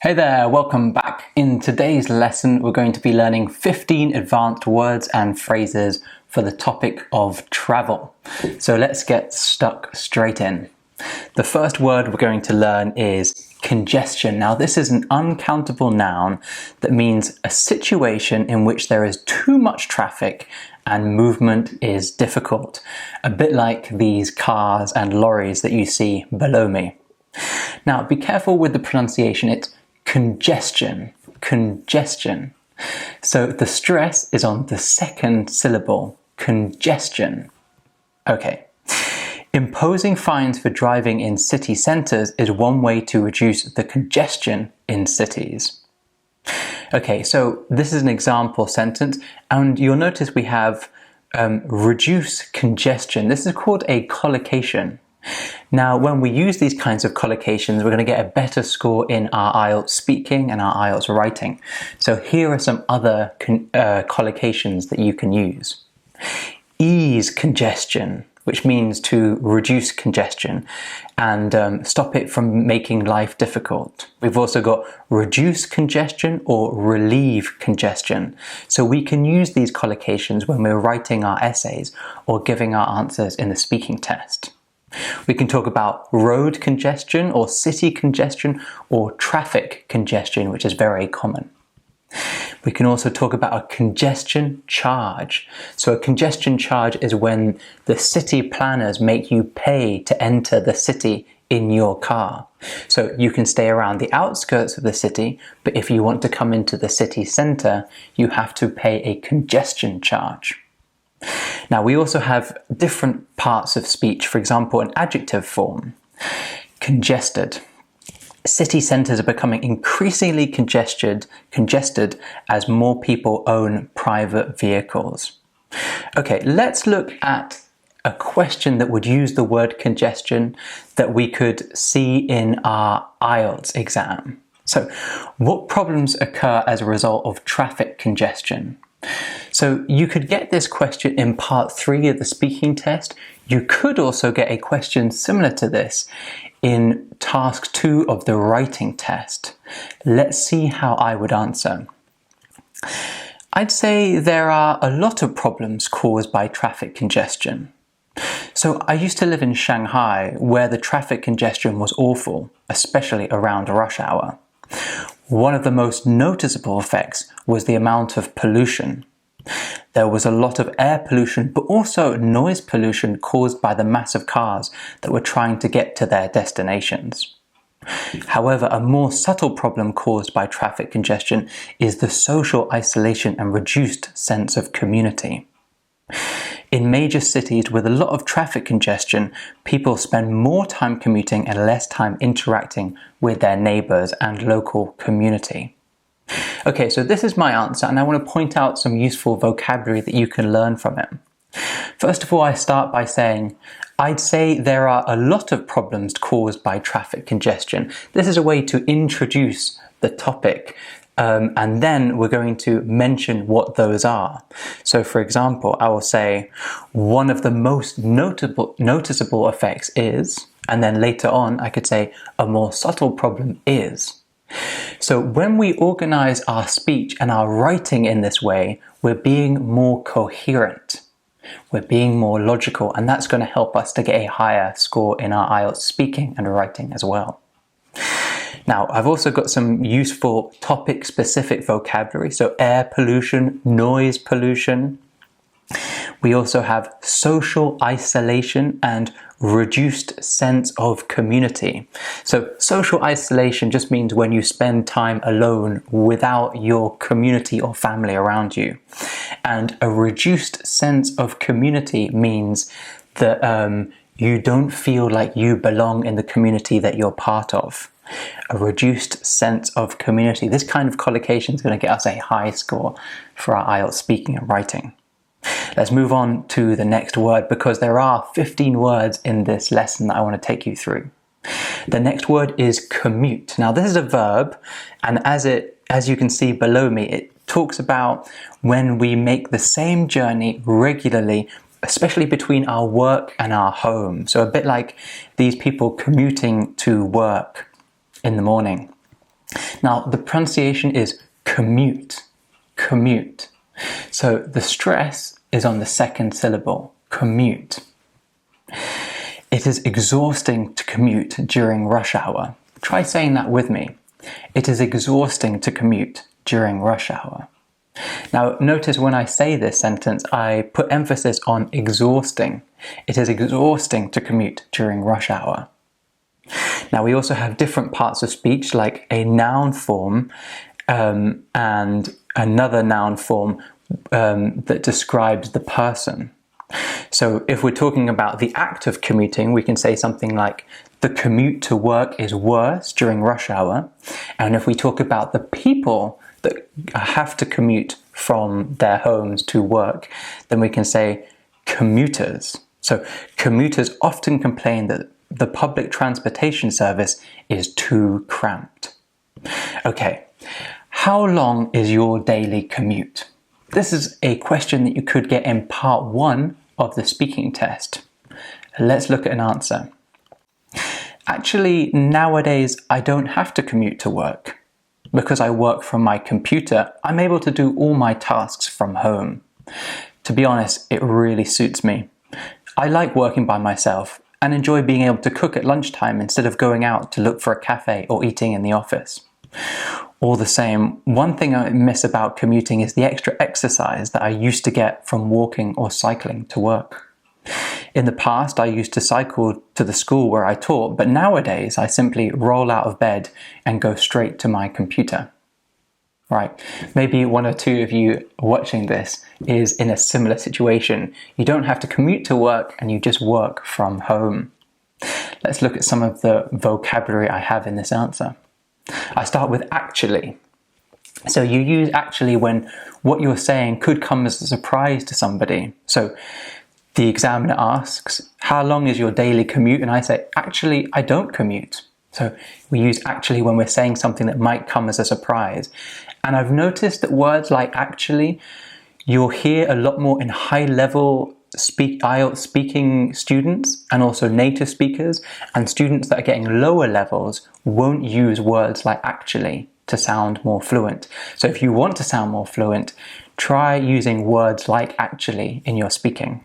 Hey there, welcome back. In today's lesson, we're going to be learning 15 advanced words and phrases for the topic of travel. So let's get stuck straight in. The first word we're going to learn is congestion. Now, this is an uncountable noun that means a situation in which there is too much traffic and movement is difficult. A bit like these cars and lorries that you see below me. Now, be careful with the pronunciation. It's congestion. So the stress is on the second syllable, congestion. Okay. Imposing fines for driving in city centres is one way to reduce the congestion in cities. Okay, so this is an example sentence, and you'll notice we have reduce congestion. This is called a collocation. Now, when we use these kinds of collocations, we're going to get a better score in our IELTS speaking and our IELTS writing. So here are some other collocations that you can use. Ease congestion, which means to reduce congestion and stop it from making life difficult. We've also got reduce congestion or relieve congestion. So we can use these collocations when we're writing our essays or giving our answers in the speaking test. We can talk about road congestion or city congestion or traffic congestion, which is very common. We can also talk about a congestion charge. So a congestion charge is when the city planners make you pay to enter the city in your car. So you can stay around the outskirts of the city, but if you want to come into the city centre, you have to pay a congestion charge. Now, we also have different parts of speech, for example, an adjective form. Congested. City centres are becoming increasingly congested as more people own private vehicles. Okay, let's look at a question that would use the word congestion that we could see in our IELTS exam. So, what problems occur as a result of traffic congestion? So you could get this question in part 3 of the speaking test. You could also get a question similar to this in task 2 of the writing test. Let's see how I would answer. I'd say there are a lot of problems caused by traffic congestion. So I used to live in Shanghai where the traffic congestion was awful, especially around rush hour. One of the most noticeable effects was the amount of pollution. There was a lot of air pollution, but also noise pollution caused by the massive cars that were trying to get to their destinations. However, a more subtle problem caused by traffic congestion is the social isolation and reduced sense of community. In major cities with a lot of traffic congestion, people spend more time commuting and less time interacting with their neighbours and local community. Okay, so this is my answer, and I want to point out some useful vocabulary that you can learn from it. First of all, I start by saying, I'd say there are a lot of problems caused by traffic congestion. This is a way to introduce the topic. And then we're going to mention what those are. So for example, I will say, one of the most noticeable effects is, and then later on I could say, a more subtle problem is. So when we organize our speech and our writing in this way, we're being more coherent. We're being more logical, and that's going to help us to get a higher score in our IELTS speaking and writing as well. Now, I've also got some useful topic-specific vocabulary, so air pollution, noise pollution. We also have social isolation and reduced sense of community. So social isolation just means when you spend time alone without your community or family around you. And a reduced sense of community means that you don't feel like you belong in the community that you're part of. A reduced sense of community. This kind of collocation is going to get us a high score for our IELTS speaking and writing. Let's move on to the next word because there are 15 words in this lesson that I want to take you through. The next word is commute. Now this is a verb, and as you can see below me, it talks about when we make the same journey regularly, especially between our work and our home. So a bit like these people commuting to work in the morning. Now, the pronunciation is commute, commute. So the stress is on the second syllable, commute. It is exhausting to commute during rush hour. Try saying that with me. It is exhausting to commute during rush hour. Now, notice when I say this sentence, I put emphasis on exhausting. It is exhausting to commute during rush hour. Now, we also have different parts of speech, like a noun form and another noun form that describes the person. So if we're talking about the act of commuting, we can say something like, the commute to work is worse during rush hour. And if we talk about the people that have to commute from their homes to work, then we can say commuters. So commuters often complain that the public transportation service is too cramped. Okay, how long is your daily commute? This is a question that you could get in part 1 of the speaking test. Let's look at an answer. Actually, nowadays I don't have to commute to work. Because I work from my computer, I'm able to do all my tasks from home. To be honest, it really suits me. I like working by myself and enjoy being able to cook at lunchtime instead of going out to look for a cafe or eating in the office. All the same, one thing I miss about commuting is the extra exercise that I used to get from walking or cycling to work. In the past, I used to cycle to the school where I taught, but nowadays I simply roll out of bed and go straight to my computer. Right, maybe one or two of you watching this is in a similar situation. You don't have to commute to work and you just work from home. Let's look at some of the vocabulary I have in this answer. I start with actually. So you use actually when what you're saying could come as a surprise to somebody. So the examiner asks, how long is your daily commute? And I say, actually, I don't commute. So we use actually when we're saying something that might come as a surprise. And I've noticed that words like actually, you'll hear a lot more in high-level IELTS speaking students and also native speakers, and students that are getting lower levels won't use words like actually to sound more fluent. So if you want to sound more fluent, try using words like actually in your speaking.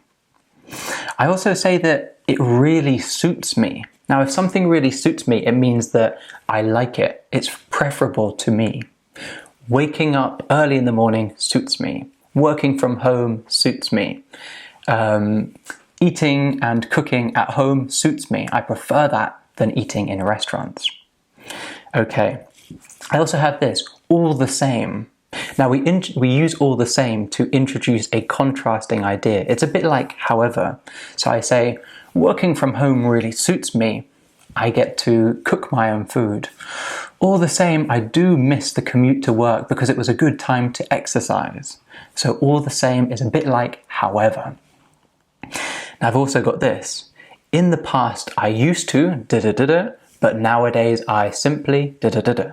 I also say that it really suits me. Now, if something really suits me, it means that I like it. It's preferable to me. Waking up early in the morning suits me. Working from home suits me. Eating and cooking at home suits me. I prefer that than eating in restaurants. Okay, I also have this, all the same. Now we use all the same to introduce a contrasting idea. It's a bit like however. So I say, working from home really suits me. I get to cook my own food. All the same, I do miss the commute to work because it was a good time to exercise. So all the same is a bit like however. Now I've also got this. In the past, I used to da-da-da-da, but nowadays I simply da-da-da-da.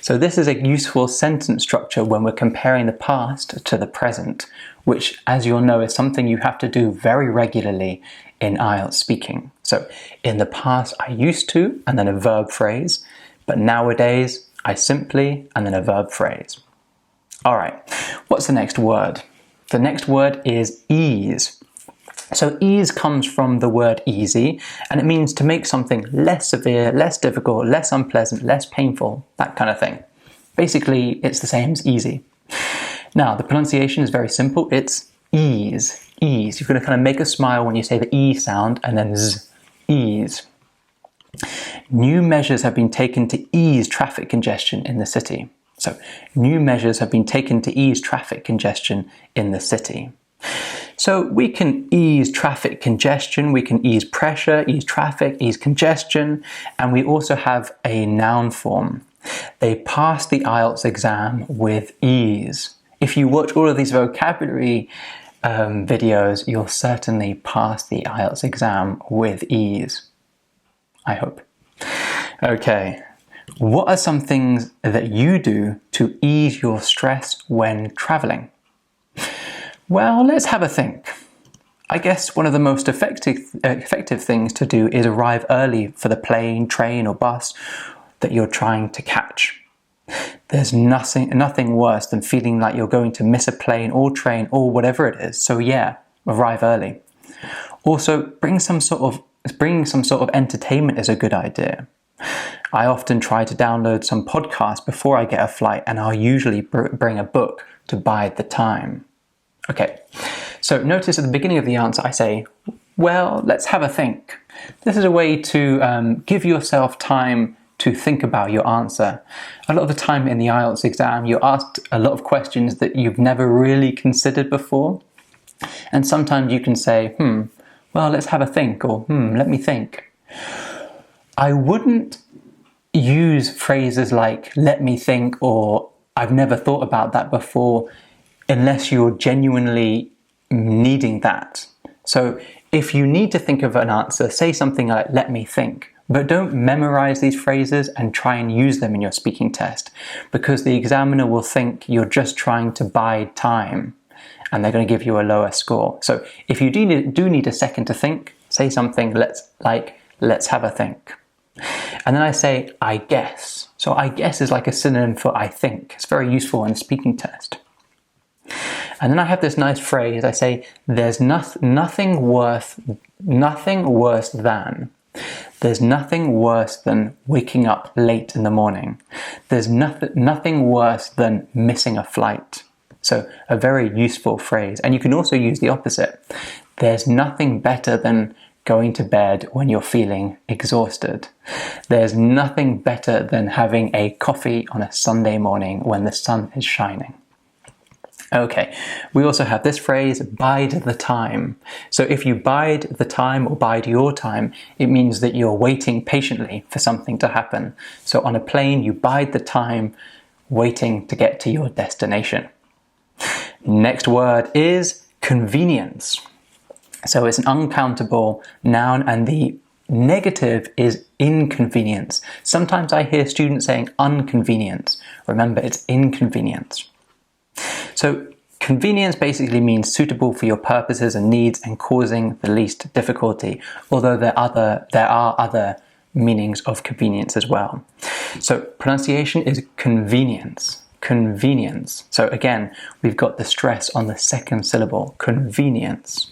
So this is a useful sentence structure when we're comparing the past to the present, which, as you'll know, is something you have to do very regularly in IELTS speaking. So in the past, I used to, and then a verb phrase, but nowadays, I simply, and then a verb phrase. All right, what's the next word? The next word is ease. So ease comes from the word easy, and it means to make something less severe, less difficult, less unpleasant, less painful, that kind of thing. Basically, it's the same as easy. Now, the pronunciation is very simple. It's ease, ease. You're going to kind of make a smile when you say the E sound, and then Z, ease. New measures have been taken to ease traffic congestion in the city. So, new measures have been taken to ease traffic congestion in the city. So we can ease traffic congestion, we can ease pressure, ease traffic, ease congestion, and we also have a noun form. They pass the IELTS exam with ease. If you watch all of these vocabulary videos, you'll certainly pass the IELTS exam with ease. I hope. Okay, what are some things that you do to ease your stress when traveling? Well, let's have a think. I guess one of the most effective things to do is arrive early for the plane, train or bus that you're trying to catch. There's nothing worse than feeling like you're going to miss a plane or train or whatever it is. So yeah, arrive early. Also, bringing some sort of entertainment is a good idea. I often try to download some podcasts before I get a flight, and I'll usually bring a book to bide the time. Okay, so notice at the beginning of the answer I say, well, let's have a think. This is a way to give yourself time to think about your answer. A lot of the time in the IELTS exam, you're asked a lot of questions that you've never really considered before. And sometimes you can say, well, let's have a think, or let me think. I wouldn't use phrases like, let me think, or I've never thought about that before, unless you're genuinely needing that. So if you need to think of an answer, say something like, let me think. But don't memorize these phrases and try and use them in your speaking test, because the examiner will think you're just trying to bide time and they're going to give you a lower score. So if you do need a second to think, say something let's have a think. And then I say, I guess. So I guess is like a synonym for I think. It's very useful in a speaking test. And then I have this nice phrase. I say, there's nothing worse than. There's nothing worse than waking up late in the morning. There's nothing worse than missing a flight. So a very useful phrase. And you can also use the opposite. There's nothing better than going to bed when you're feeling exhausted. There's nothing better than having a coffee on a Sunday morning when the sun is shining. Okay, we also have this phrase, bide the time. So if you bide the time or bide your time, it means that you're waiting patiently for something to happen. So on a plane, you bide the time waiting to get to your destination. Next word is convenience. So it's an uncountable noun, and the negative is inconvenience. Sometimes I hear students saying inconvenience. Remember, it's inconvenience. So convenience basically means suitable for your purposes and needs and causing the least difficulty, although there are other meanings of convenience as well. So pronunciation is convenience. Convenience. So again, we've got the stress on the second syllable, convenience.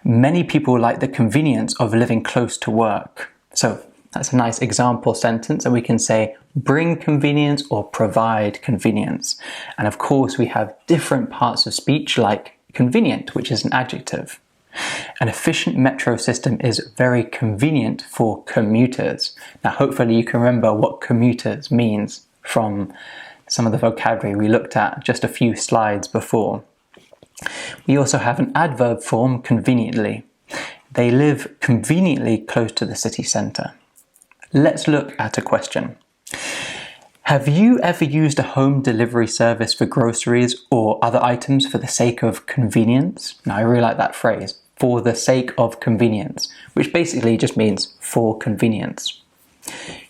Many people like the convenience of living close to work. So that's a nice example sentence, and we can say bring convenience or provide convenience. And of course, we have different parts of speech like convenient, which is an adjective. An efficient metro system is very convenient for commuters. Now, hopefully you can remember what commuters means from some of the vocabulary we looked at just a few slides before. We also have an adverb form, conveniently. They live conveniently close to the city centre. Let's look at a question. Have you ever used a home delivery service for groceries or other items for the sake of convenience? Now, I really like that phrase, for the sake of convenience, which basically just means for convenience.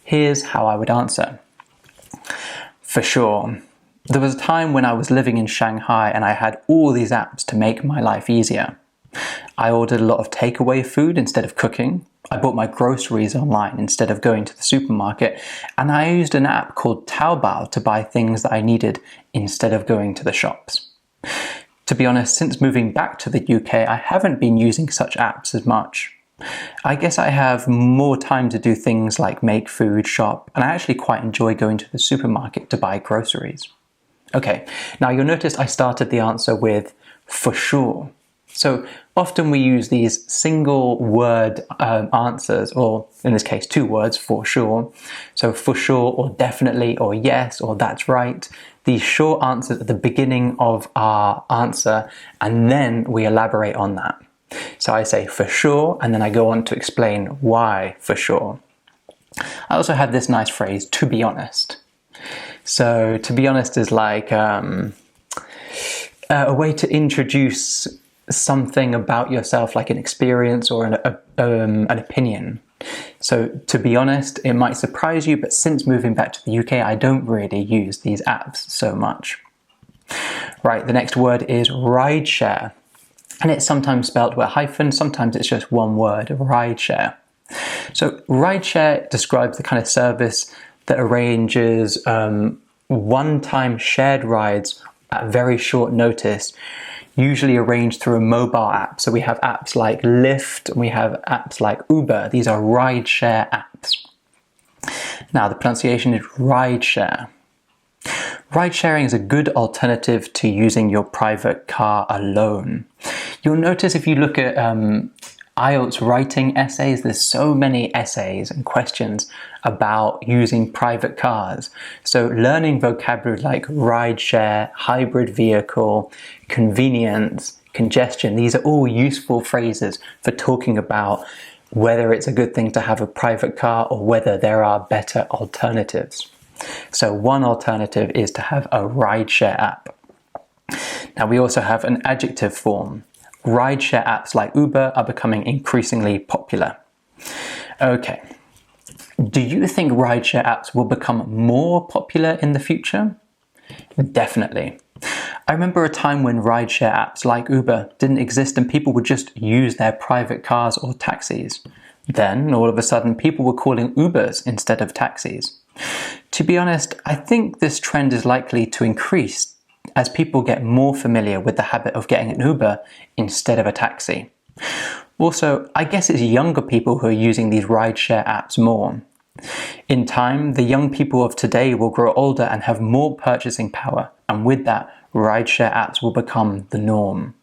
Here's how I would answer. For sure. There was a time when I was living in Shanghai and I had all these apps to make my life easier. I ordered a lot of takeaway food instead of cooking. I bought my groceries online instead of going to the supermarket, and I used an app called Taobao to buy things that I needed instead of going to the shops. To be honest, since moving back to the UK, I haven't been using such apps as much. I guess I have more time to do things like make food, shop, and I actually quite enjoy going to the supermarket to buy groceries. Okay, now you'll notice I started the answer with for sure. So often we use these single word answers, or in this case, two words, for sure. So for sure, or definitely, or yes, or that's right. These short answers at the beginning of our answer, and then we elaborate on that. So I say for sure, and then I go on to explain why for sure. I also have this nice phrase, to be honest. So to be honest is like a way to introduce something about yourself, like an experience or an opinion. So to be honest, it might surprise you, but since moving back to the UK, I don't really use these apps so much. Right, the next word is rideshare. And it's sometimes spelled with a hyphen, sometimes it's just one word, rideshare. So rideshare describes the kind of service that arranges one-time shared rides at very short notice, usually arranged through a mobile app. So we have apps like Lyft, and we have apps like Uber. These are rideshare apps. Now, the pronunciation is rideshare. Ride sharing is a good alternative to using your private car alone. You'll notice if you look at IELTS writing essays, there's so many essays and questions about using private cars. So learning vocabulary like ride share, hybrid vehicle, convenience, congestion, these are all useful phrases for talking about whether it's a good thing to have a private car or whether there are better alternatives. So one alternative is to have a rideshare app. Now we also have an adjective form. Rideshare apps like Uber are becoming increasingly popular. Okay, do you think rideshare apps will become more popular in the future? Definitely. I remember a time when rideshare apps like Uber didn't exist and people would just use their private cars or taxis. Then, all of a sudden, people were calling Ubers instead of taxis. To be honest, I think this trend is likely to increase as people get more familiar with the habit of getting an Uber instead of a taxi. Also, I guess it's younger people who are using these rideshare apps more. In time, the young people of today will grow older and have more purchasing power, and with that, rideshare apps will become the norm.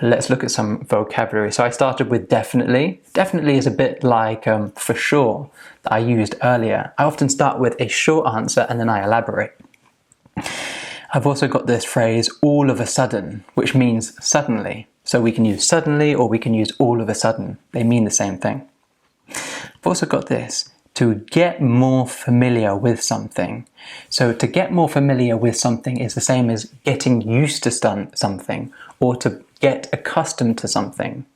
Let's look at some vocabulary. So I started with definitely. Definitely is a bit like for sure that I used earlier. I often start with a short answer and then I elaborate. I've also got this phrase all of a sudden, which means suddenly. So we can use suddenly or we can use all of a sudden. They mean the same thing. I've also got this, to get more familiar with something. So to get more familiar with something is the same as getting used to something or to get accustomed to something.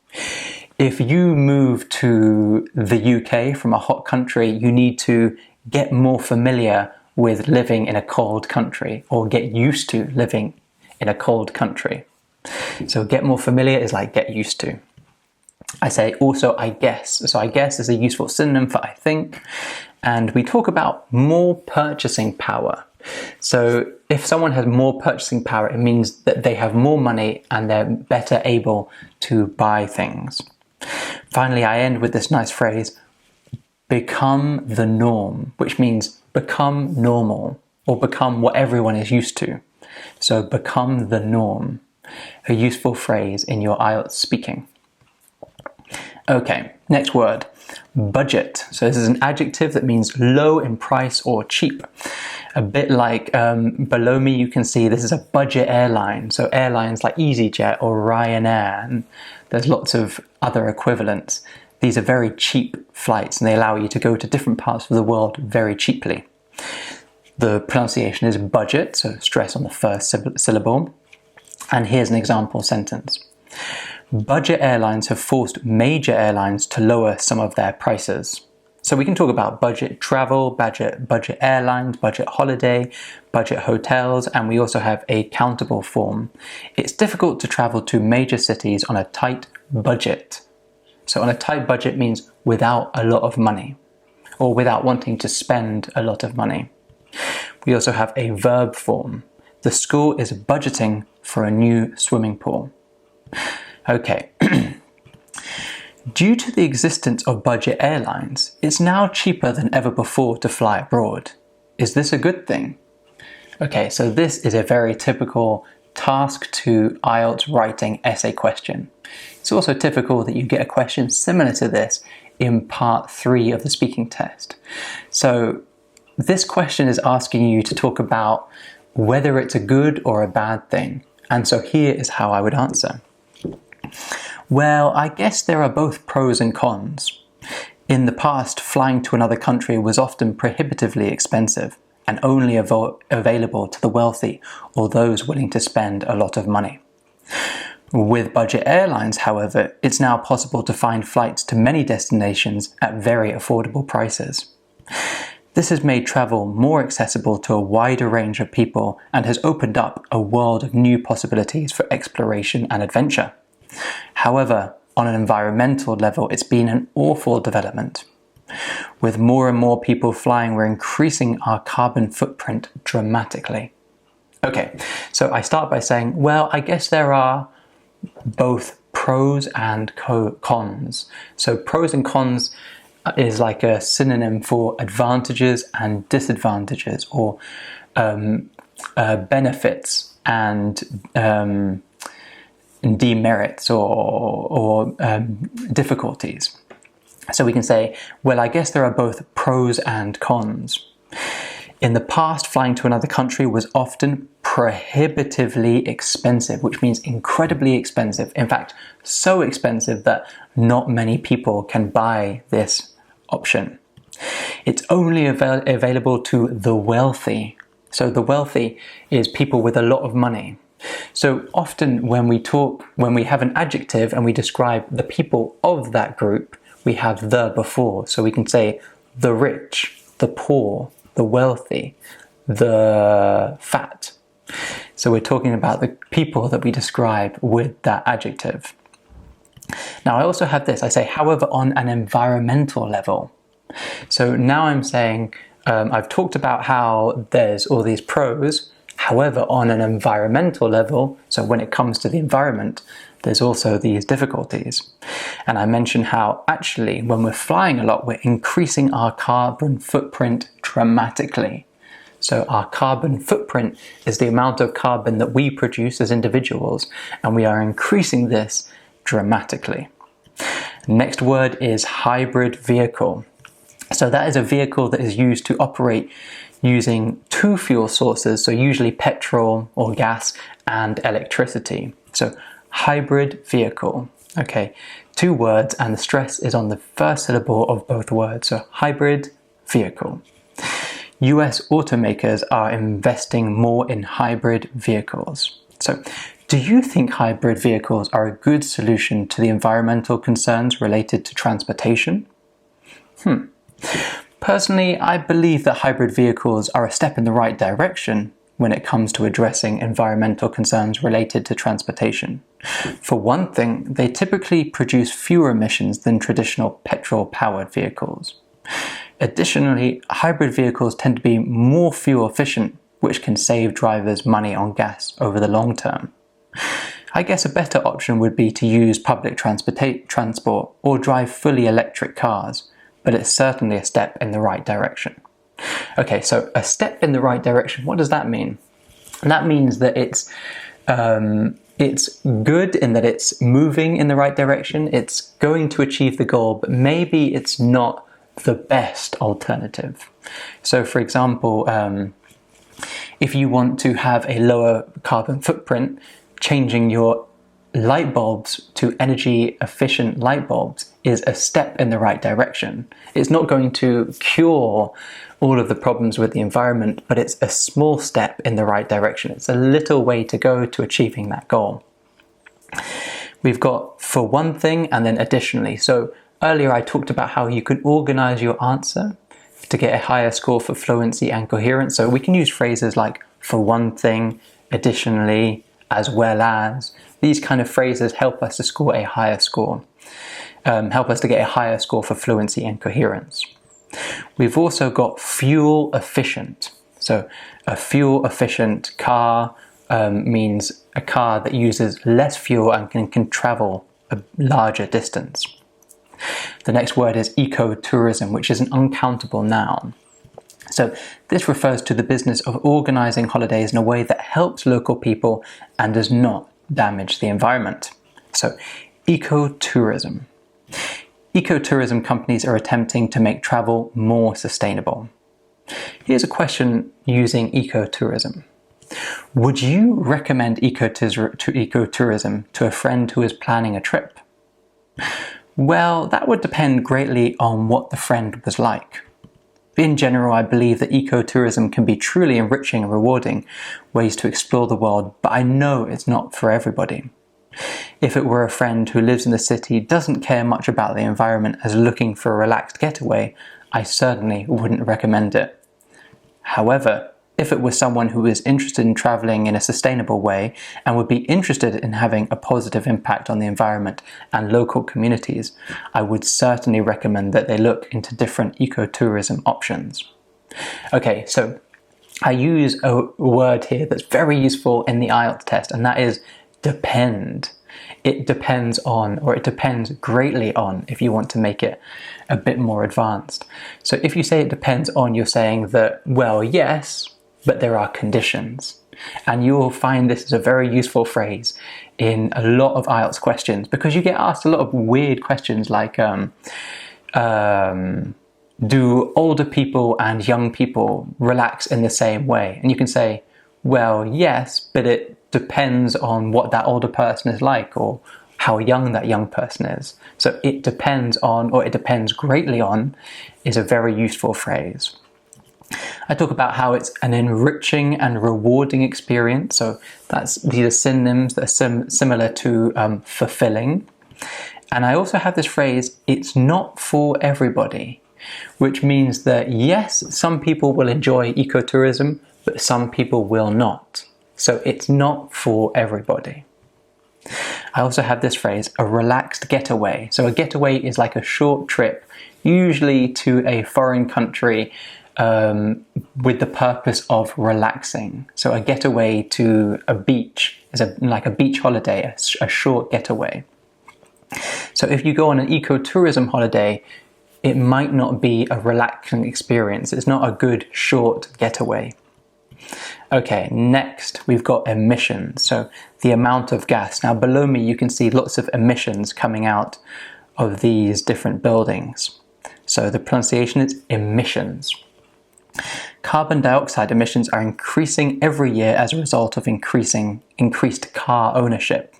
If you move to the UK from a hot country, you need to get more familiar with living in a cold country or get used to living in a cold country. So get more familiar is like get used to. I say also I guess. So I guess is a useful synonym for I think. And we talk about more purchasing power. So if someone has more purchasing power, it means that they have more money and they're better able to buy things. Finally, I end with this nice phrase, become the norm, which means become normal or become what everyone is used to. So become the norm, a useful phrase in your IELTS speaking. Okay, next word, budget. So this is an adjective that means low in price or cheap. A bit like below me you can see this is a budget airline. So airlines like EasyJet or Ryanair, and there's lots of other equivalents. These are very cheap flights and they allow you to go to different parts of the world very cheaply. The pronunciation is budget, so stress on the first syllable. And here's an example sentence. Budget airlines have forced major airlines to lower some of their prices. So we can talk about budget travel, budget airlines, budget holiday, budget hotels, and we also have a countable form. It's difficult to travel to major cities on a tight budget. So on a tight budget means without a lot of money or without wanting to spend a lot of money. We also have a verb form. The school is budgeting for a new swimming pool. Okay. Due to the existence of budget airlines, it's now cheaper than ever before to fly abroad. Is this a good thing? Okay, so this is a very typical task 2 IELTS writing essay question. It's also typical that you get a question similar to this in part 3 of the speaking test. So this question is asking you to talk about whether it's a good or a bad thing. And so here is how I would answer. Well, I guess there are both pros and cons. In the past, flying to another country was often prohibitively expensive and only available to the wealthy or those willing to spend a lot of money. With budget airlines, however, it's now possible to find flights to many destinations at very affordable prices. This has made travel more accessible to a wider range of people and has opened up a world of new possibilities for exploration and adventure. However, on an environmental level, it's been an awful development. With more and more people flying, we're increasing our carbon footprint dramatically. Okay, so I start by saying, well, I guess there are both pros and cons. So pros and cons is like a synonym for advantages and disadvantages, or benefits and demerits or difficulties. So we can say, well, I guess there are both pros and cons. In the past, flying to another country was often prohibitively expensive, which means incredibly expensive. In fact, so expensive that not many people can buy this option. It's only available to the wealthy. So the wealthy is people with a lot of money. So often when we have an adjective and we describe the people of that group, we have the before. So we can say the rich, the poor, the wealthy, the fat. So we're talking about the people that we describe with that adjective. Now I also have this, I say, however, on an environmental level. So now I'm saying, I've talked about how there's all these pros, however, on an environmental level, so when it comes to the environment, there's also these difficulties. And I mentioned how actually when we're flying a lot, we're increasing our carbon footprint dramatically. So our carbon footprint is the amount of carbon that we produce as individuals, and we are increasing this dramatically. Next word is hybrid vehicle. So that is a vehicle that is used to operate using two fuel sources, so usually petrol or gas and electricity. So hybrid vehicle. Okay, two words, and the stress is on the first syllable of both words. So hybrid vehicle. US automakers are investing more in hybrid vehicles. So do you think hybrid vehicles are a good solution to the environmental concerns related to transportation? Personally, I believe that hybrid vehicles are a step in the right direction when it comes to addressing environmental concerns related to transportation. For one thing, they typically produce fewer emissions than traditional petrol-powered vehicles. Additionally, hybrid vehicles tend to be more fuel efficient, which can save drivers money on gas over the long term. I guess a better option would be to use public transport or drive fully electric cars, but it's certainly a step in the right direction. Okay, so a step in the right direction, what does that mean? That means that it's good in that it's moving in the right direction, it's going to achieve the goal, but maybe it's not the best alternative. So for example, if you want to have a lower carbon footprint, changing your light bulbs to energy efficient light bulbs is a step in the right direction. It's not going to cure all of the problems with the environment, but it's a small step in the right direction. It's a little way to go to achieving that goal. We've got for one thing and then additionally. So earlier I talked about how you could organize your answer to get a higher score for fluency and coherence. So we can use phrases like for one thing, additionally, as well as. These kind of phrases help us to score a higher score, help us to get a higher score for fluency and coherence. We've also got fuel efficient. So a fuel efficient car means a car that uses less fuel and can travel a larger distance. The next word is ecotourism, which is an uncountable noun. So this refers to the business of organizing holidays in a way that helps local people and does not damage the environment. So ecotourism. Ecotourism companies are attempting to make travel more sustainable. Here's a question using ecotourism. Would you recommend ecotourism to a friend who is planning a trip? Well, that would depend greatly on what the friend was like. In general, I believe that ecotourism can be truly enriching and rewarding ways to explore the world, but I know it's not for everybody. If it were a friend who lives in the city, doesn't care much about the environment, as looking for a relaxed getaway, I certainly wouldn't recommend it. However, if it was someone who is interested in traveling in a sustainable way and would be interested in having a positive impact on the environment and local communities, I would certainly recommend that they look into different ecotourism options. Okay, so I use a word here that's very useful in the IELTS test, and that is depend. It depends on, or it depends greatly on, if you want to make it a bit more advanced. So if you say it depends on, you're saying that, well, yes, but there are conditions. And you will find this is a very useful phrase in a lot of IELTS questions, because you get asked a lot of weird questions like, do older people and young people relax in the same way? And you can say, well, yes, but it depends on what that older person is like or how young that young person is. So it depends on, or it depends greatly on, is a very useful phrase. I talk about how it's an enriching and rewarding experience. So these are synonyms that are similar to fulfilling. And I also have this phrase, it's not for everybody, which means that yes, some people will enjoy ecotourism, but some people will not. So it's not for everybody. I also have this phrase, a relaxed getaway. So a getaway is like a short trip, usually to a foreign country, with the purpose of relaxing. So a getaway to a beach is like a beach holiday, a short getaway. So if you go on an ecotourism holiday, it might not be a relaxing experience. It's not a good short getaway. Okay, next we've got emissions. So the amount of gas. Now below me you can see lots of emissions coming out of these different buildings. So the pronunciation is emissions. Carbon dioxide emissions are increasing every year as a result of increased car ownership.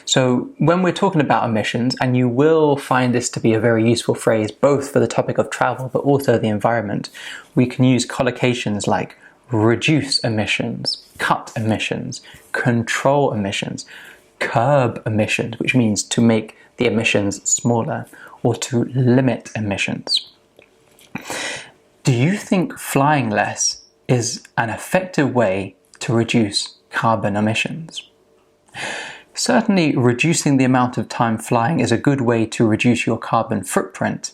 So when we're talking about emissions, and you will find this to be a very useful phrase both for the topic of travel but also the environment, we can use collocations like reduce emissions, cut emissions, control emissions, curb emissions, which means to make the emissions smaller, or to limit emissions. Do you think flying less is an effective way to reduce carbon emissions? Certainly, reducing the amount of time flying is a good way to reduce your carbon footprint.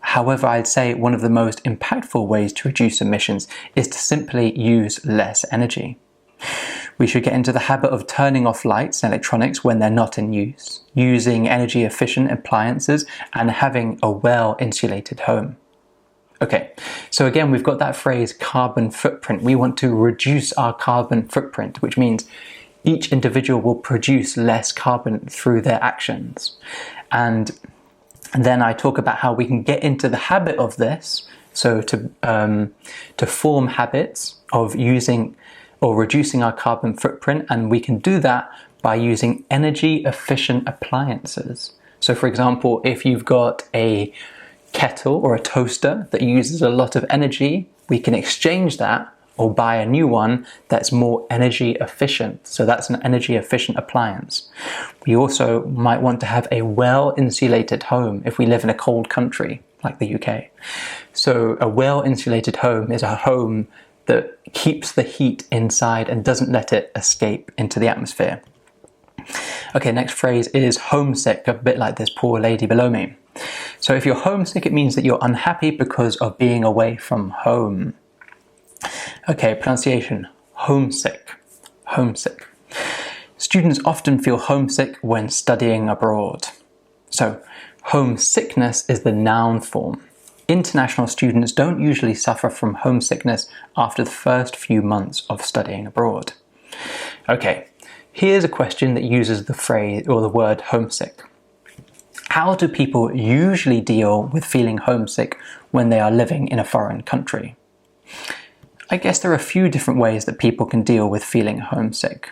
However, I'd say one of the most impactful ways to reduce emissions is to simply use less energy. We should get into the habit of turning off lights and electronics when they're not in use, using energy-efficient appliances, and having a well-insulated home. Okay, so again, we've got that phrase carbon footprint. We want to reduce our carbon footprint, which means each individual will produce less carbon through their actions. And then I talk about how we can get into the habit of this, so to form habits of using or reducing our carbon footprint, and we can do that by using energy efficient appliances. So for example, if you've got a kettle or a toaster that uses a lot of energy, we can exchange that or buy a new one that's more energy efficient. So that's an energy efficient appliance. We also might want to have a well-insulated home if we live in a cold country like the UK. So a well-insulated home is a home that keeps the heat inside and doesn't let it escape into the atmosphere. Okay, next phrase is homesick, a bit like this poor lady below me. So if you're homesick, it means that you're unhappy because of being away from home. Okay, pronunciation, homesick, homesick. Students often feel homesick when studying abroad. So homesickness is the noun form. International students don't usually suffer from homesickness after the first few months of studying abroad. Okay, here's a question that uses the phrase or the word homesick. How do people usually deal with feeling homesick when they are living in a foreign country? I guess there are a few different ways that people can deal with feeling homesick.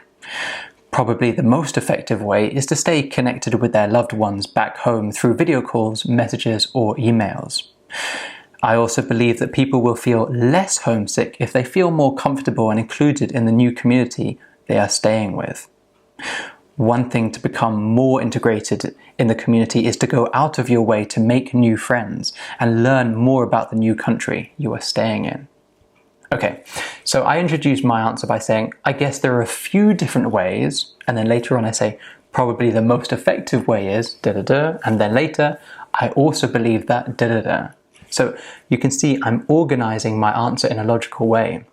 Probably the most effective way is to stay connected with their loved ones back home through video calls, messages, or emails. I also believe that people will feel less homesick if they feel more comfortable and included in the new community they are staying with. One thing to become more integrated in the community is to go out of your way to make new friends and learn more about the new country you are staying in. Okay, so I introduced my answer by saying, I guess there are a few different ways, and then later on I say, probably the most effective way is da-da-da, and then later, I also believe that da-da-da. So you can see I'm organizing my answer in a logical way.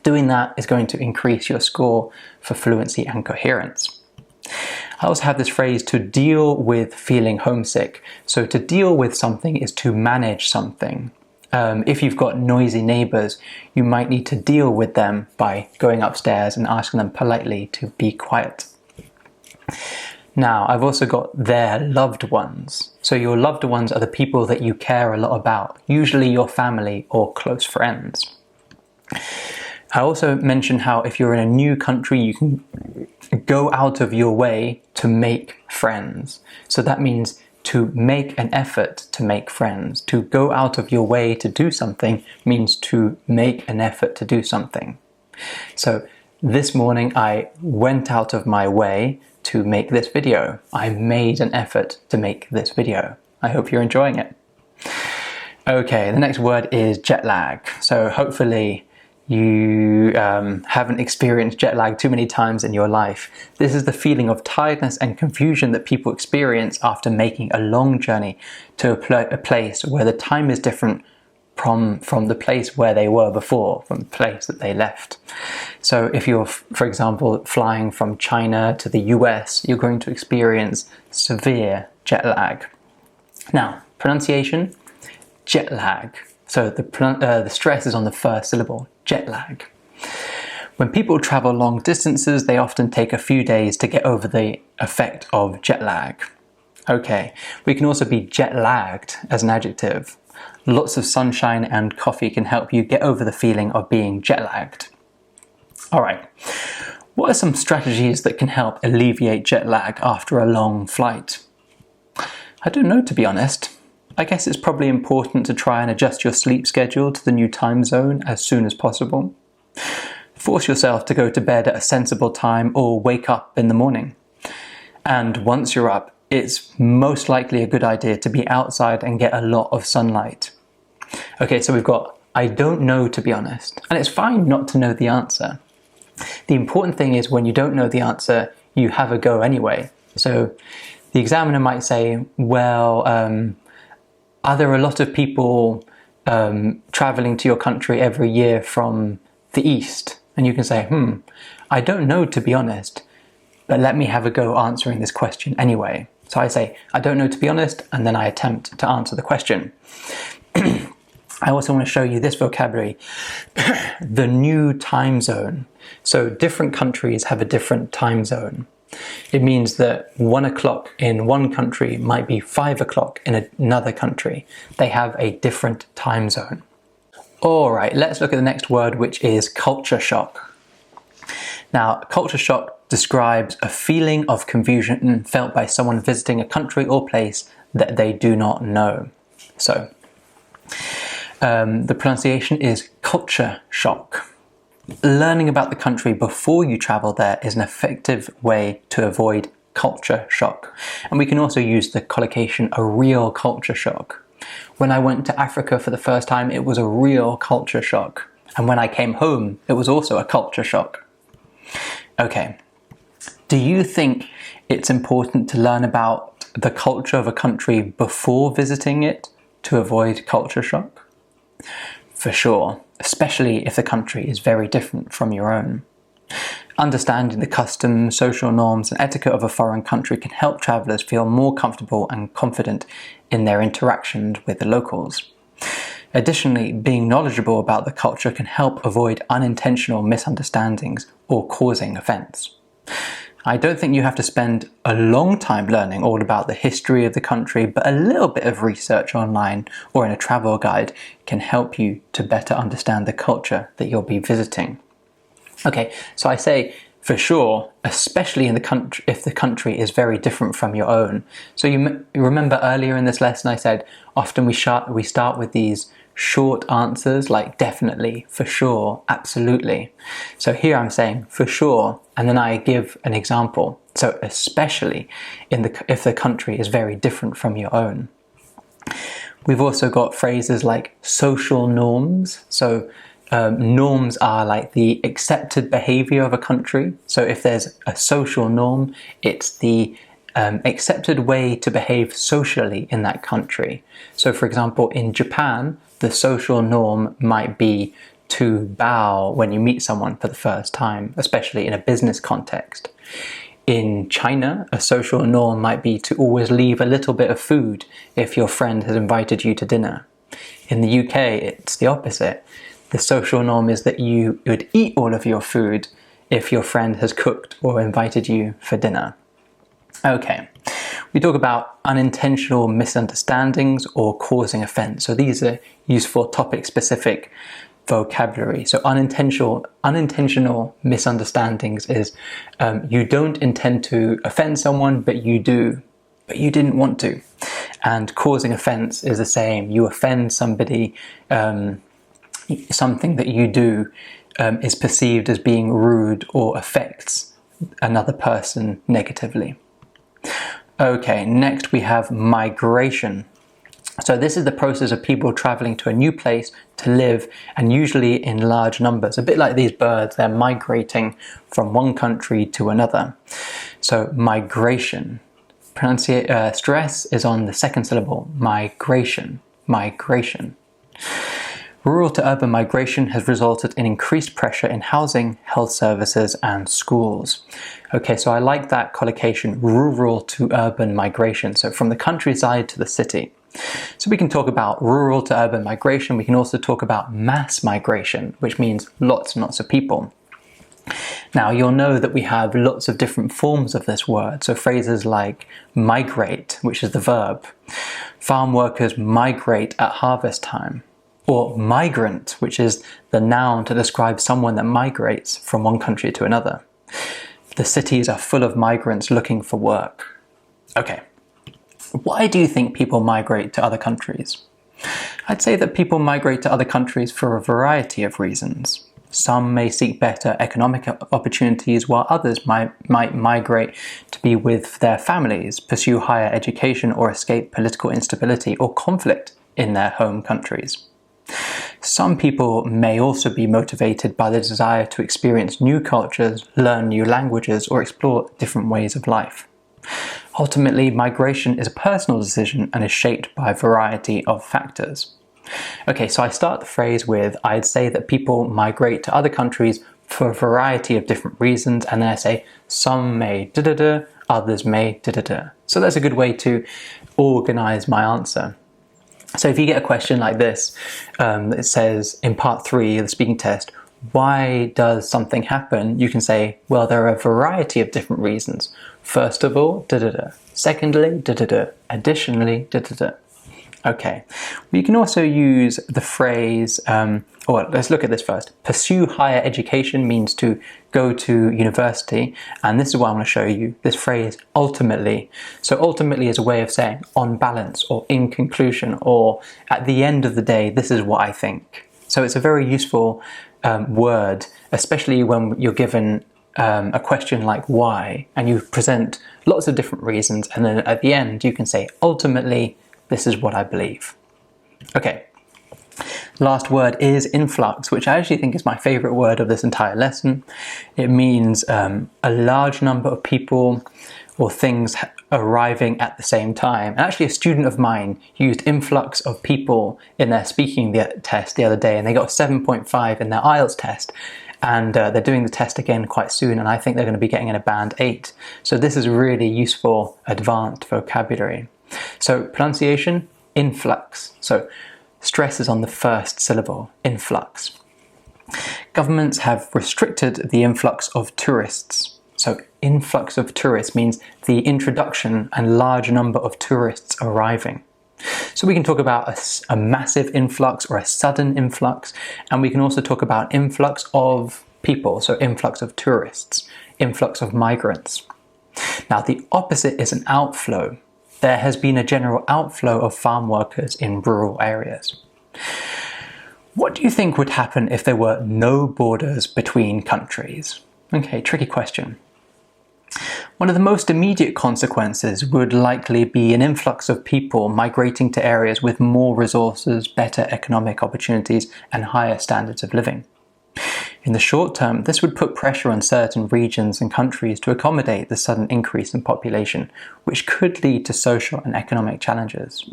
Doing that is going to increase your score for fluency and coherence. I also have this phrase, to deal with feeling homesick. So to deal with something is to manage something. If you've got noisy neighbors, you might need to deal with them by going upstairs and asking them politely to be quiet. Now, I've also got their loved ones. So your loved ones are the people that you care a lot about, usually your family or close friends. I also mentioned how if you're in a new country, you can go out of your way to make friends. So that means to make an effort to make friends. To go out of your way to do something means to make an effort to do something. So this morning I went out of my way to make this video. I made an effort to make this video. I hope you're enjoying it. Okay, the next word is jet lag. So hopefully you haven't experienced jet lag too many times in your life. This is the feeling of tiredness and confusion that people experience after making a long journey to a place where the time is different from the place where they were before, from the place that they left. So if you're, for example, flying from China to the US, you're going to experience severe jet lag. Now, pronunciation, jet lag. So the stress is on the first syllable, jet lag. When people travel long distances, they often take a few days to get over the effect of jet lag. Okay, we can also be jet lagged as an adjective. Lots of sunshine and coffee can help you get over the feeling of being jet lagged. All right, what are some strategies that can help alleviate jet lag after a long flight? I don't know, to be honest. I guess it's probably important to try and adjust your sleep schedule to the new time zone as soon as possible. Force yourself to go to bed at a sensible time or wake up in the morning. And once you're up, it's most likely a good idea to be outside and get a lot of sunlight. Okay, so we've got, I don't know, to be honest. And it's fine not to know the answer. The important thing is when you don't know the answer, you have a go anyway. So the examiner might say, well, are there a lot of people traveling to your country every year from the East? And you can say, I don't know, to be honest, but let me have a go answering this question anyway. So I say, I don't know, to be honest, and then I attempt to answer the question. I also want to show you this vocabulary, the new time zone. So different countries have a different time zone. It means that 1 o'clock in one country might be 5 o'clock in another country. They have a different time zone. All right, let's look at the next word, which is culture shock. Now, culture shock describes a feeling of confusion felt by someone visiting a country or place that they do not know. So, the pronunciation is culture shock. Learning about the country before you travel there is an effective way to avoid culture shock. And we can also use the collocation a real culture shock. When I went to Africa for the first time, it was a real culture shock. And when I came home, it was also a culture shock. Okay, do you think it's important to learn about the culture of a country before visiting it to avoid culture shock? For sure, especially if the country is very different from your own. Understanding the customs, social norms, and etiquette of a foreign country can help travelers feel more comfortable and confident in their interactions with the locals. Additionally, being knowledgeable about the culture can help avoid unintentional misunderstandings or causing offense. I don't think you have to spend a long time learning all about the history of the country, but a little bit of research online or in a travel guide can help you to better understand the culture that you'll be visiting. Okay, so I say for sure, especially in the country, if the country is very different from your own. So you remember earlier in this lesson I said often we start with these short answers like definitely, for sure, absolutely. So here I'm saying for sure, and then I give an example. So especially if the country is very different from your own. We've also got phrases like social norms. So Norms are like the accepted behavior of a country. So if there's a social norm, it's the accepted way to behave socially in that country. So for example, in Japan, the social norm might be to bow when you meet someone for the first time, especially in a business context. In China, a social norm might be to always leave a little bit of food if your friend has invited you to dinner. In the UK, it's the opposite. The social norm is that you would eat all of your food if your friend has cooked or invited you for dinner. Okay, we talk about unintentional misunderstandings or causing offense. So these are useful topic-specific vocabulary. So unintentional misunderstandings is you don't intend to offend someone, but you do, but you didn't want to. And causing offense is the same. You offend somebody, something that you do is perceived as being rude or affects another person negatively. Okay, next we have migration. So this is the process of people traveling to a new place to live, and usually in large numbers. A bit like these birds, they're migrating from one country to another. So migration. Stress is on the second syllable, migration, migration. Rural to urban migration has resulted in increased pressure in housing, health services, and schools. Okay, so I like that collocation, rural to urban migration, so from the countryside to the city. So we can talk about rural to urban migration. We can also talk about mass migration, which means lots and lots of people. Now, you'll know that we have lots of different forms of this word. So phrases like migrate, which is the verb. Farm workers migrate at harvest time. Or migrant, which is the noun to describe someone that migrates from one country to another. The cities are full of migrants looking for work. Okay, why do you think people migrate to other countries? I'd say that people migrate to other countries for a variety of reasons. Some may seek better economic opportunities, while others might migrate to be with their families, pursue higher education, or escape political instability or conflict in their home countries. Some people may also be motivated by the desire to experience new cultures, learn new languages, or explore different ways of life. Ultimately, migration is a personal decision and is shaped by a variety of factors. Okay, so I start the phrase with, I'd say that people migrate to other countries for a variety of different reasons, and then I say, some may da-da-da, others may da-da-da. So that's a good way to organize my answer. So if you get a question like this, it says in part 3 of the speaking test, why does something happen? You can say, well, there are a variety of different reasons. First of all, da-da-da. Secondly, da-da-da. Additionally, da-da-da. Okay. We can also use the phrase, let's look at this first. Pursue higher education means to go to university. And this is what I want to show you, this phrase, ultimately. So ultimately is a way of saying on balance or in conclusion, or at the end of the day, this is what I think. So it's a very useful word, especially when you're given a question like why, and you present lots of different reasons. And then at the end, you can say, ultimately, this is what I believe. Okay, last word is influx, which I actually think is my favorite word of this entire lesson. It means a large number of people or things arriving at the same time. And actually a student of mine used influx of people in their speaking test the other day, and they got 7.5 in their IELTS test. And they're doing the test again quite soon, and I think they're going to be getting in a band 8. So this is really useful advanced vocabulary. So pronunciation, influx. So stress is on the first syllable, influx. Governments have restricted the influx of tourists. So influx of tourists means the introduction and large number of tourists arriving. So we can talk about a massive influx or a sudden influx, and we can also talk about influx of people, so influx of tourists, influx of migrants. Now the opposite is an outflow. There has been a general outflow of farm workers in rural areas. What do you think would happen if there were no borders between countries? Okay, tricky question. One of the most immediate consequences would likely be an influx of people migrating to areas with more resources, better economic opportunities, and higher standards of living. In the short term, this would put pressure on certain regions and countries to accommodate the sudden increase in population, which could lead to social and economic challenges.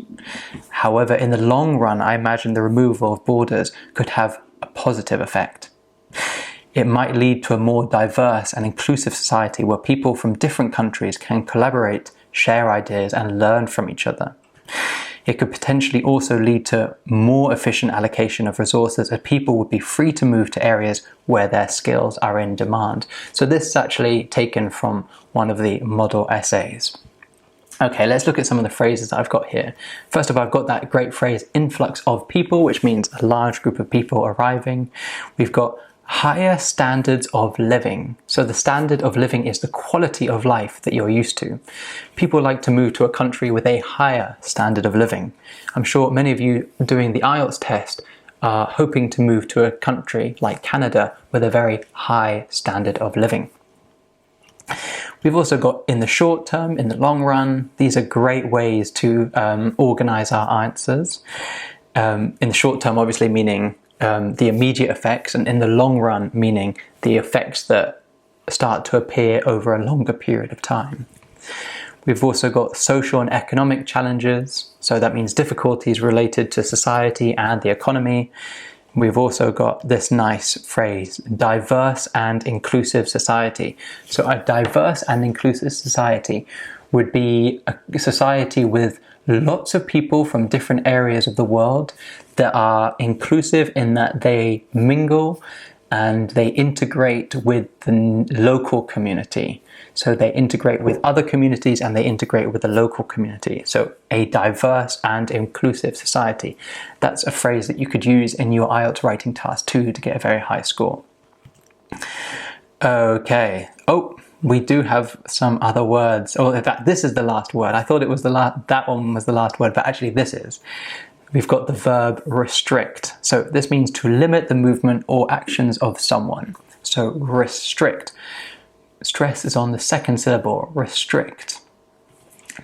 However, in the long run, I imagine the removal of borders could have a positive effect. It might lead to a more diverse and inclusive society where people from different countries can collaborate, share ideas, and learn from each other. It could potentially also lead to more efficient allocation of resources, as people would be free to move to areas where their skills are in demand. So this is actually taken from one of the model essays. Okay, let's look at some of the phrases that I've got here. First of all, I've got that great phrase, influx of people, which means a large group of people arriving. We've got higher standards of living. So the standard of living is the quality of life that you're used to. People like to move to a country with a higher standard of living. I'm sure many of you doing the IELTS test are hoping to move to a country like Canada with a very high standard of living. We've also got in the short term, in the long run, these are great ways to organize our answers. In the short term, obviously meaning the immediate effects, and in the long run, meaning the effects that start to appear over a longer period of time. We've also got social and economic challenges, so that means difficulties related to society and the economy. We've also got this nice phrase, diverse and inclusive society. So a diverse and inclusive society would be a society with lots of people from different areas of the world that are inclusive in that they mingle and they integrate with the local community. So they integrate with other communities and they integrate with the local community. So a diverse and inclusive society. That's a phrase that you could use in your IELTS writing task too to get a very high score. Okay. Oh, we do have some other words. Oh, in fact, this is the last word. I thought it was that one was the last word, but actually this is. We've got the verb restrict. So this means to limit the movement or actions of someone. So restrict. Stress is on the second syllable, restrict.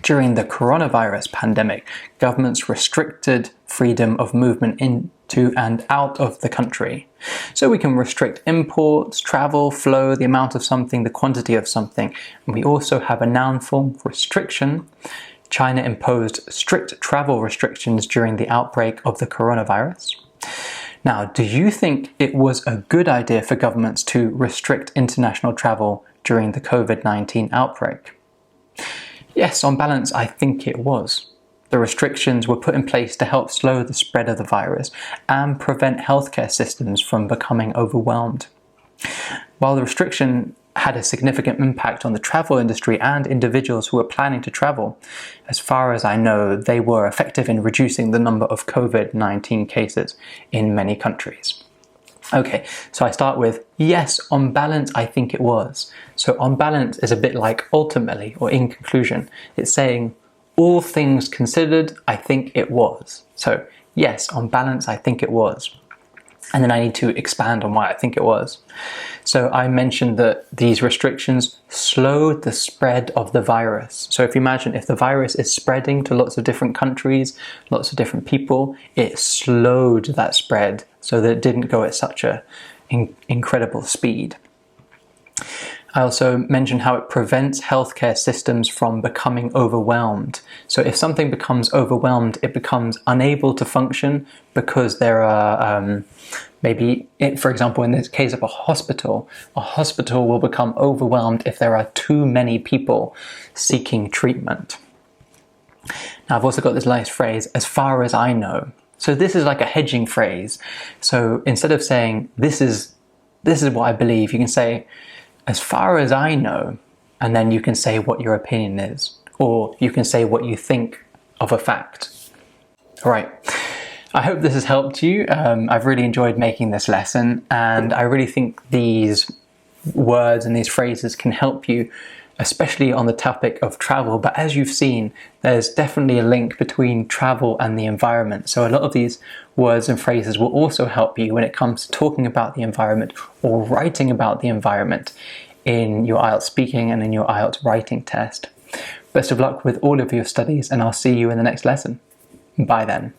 During the coronavirus pandemic, governments restricted freedom of movement into and out of the country. So we can restrict imports, travel, flow, the amount of something, the quantity of something. And we also have a noun form, restriction. China imposed strict travel restrictions during the outbreak of the coronavirus. Now, do you think it was a good idea for governments to restrict international travel during the COVID-19 outbreak? Yes, on balance, I think it was. The restrictions were put in place to help slow the spread of the virus and prevent healthcare systems from becoming overwhelmed. While the restriction had a significant impact on the travel industry and individuals who were planning to travel, as far as I know, they were effective in reducing the number of COVID-19 cases in many countries. Okay, so I start with, yes, on balance, I think it was. So on balance is a bit like ultimately, or in conclusion. It's saying, all things considered, I think it was. So yes, on balance, I think it was. And then I need to expand on why I think it was. So I mentioned that these restrictions slowed the spread of the virus. So if you imagine, if the virus is spreading to lots of different countries, lots of different people, it slowed that spread so that it didn't go at such a incredible speed. I also mentioned how it prevents healthcare systems from becoming overwhelmed. So if something becomes overwhelmed, it becomes unable to function because there are for example, in this case of a hospital will become overwhelmed if there are too many people seeking treatment. Now I've also got this nice phrase, as far as I know. So this is like a hedging phrase. So instead of saying, this is what I believe, you can say, as far as I know, and then you can say what your opinion is, or you can say what you think of a fact. All right. I hope this has helped you. I've really enjoyed making this lesson, and I really think these words and these phrases can help you, especially on the topic of travel. But as you've seen, there's definitely a link between travel and the environment. So a lot of these words and phrases will also help you when it comes to talking about the environment or writing about the environment. in your IELTS speaking and in your IELTS writing test. Best of luck with all of your studies, and I'll see you in the next lesson. Bye then.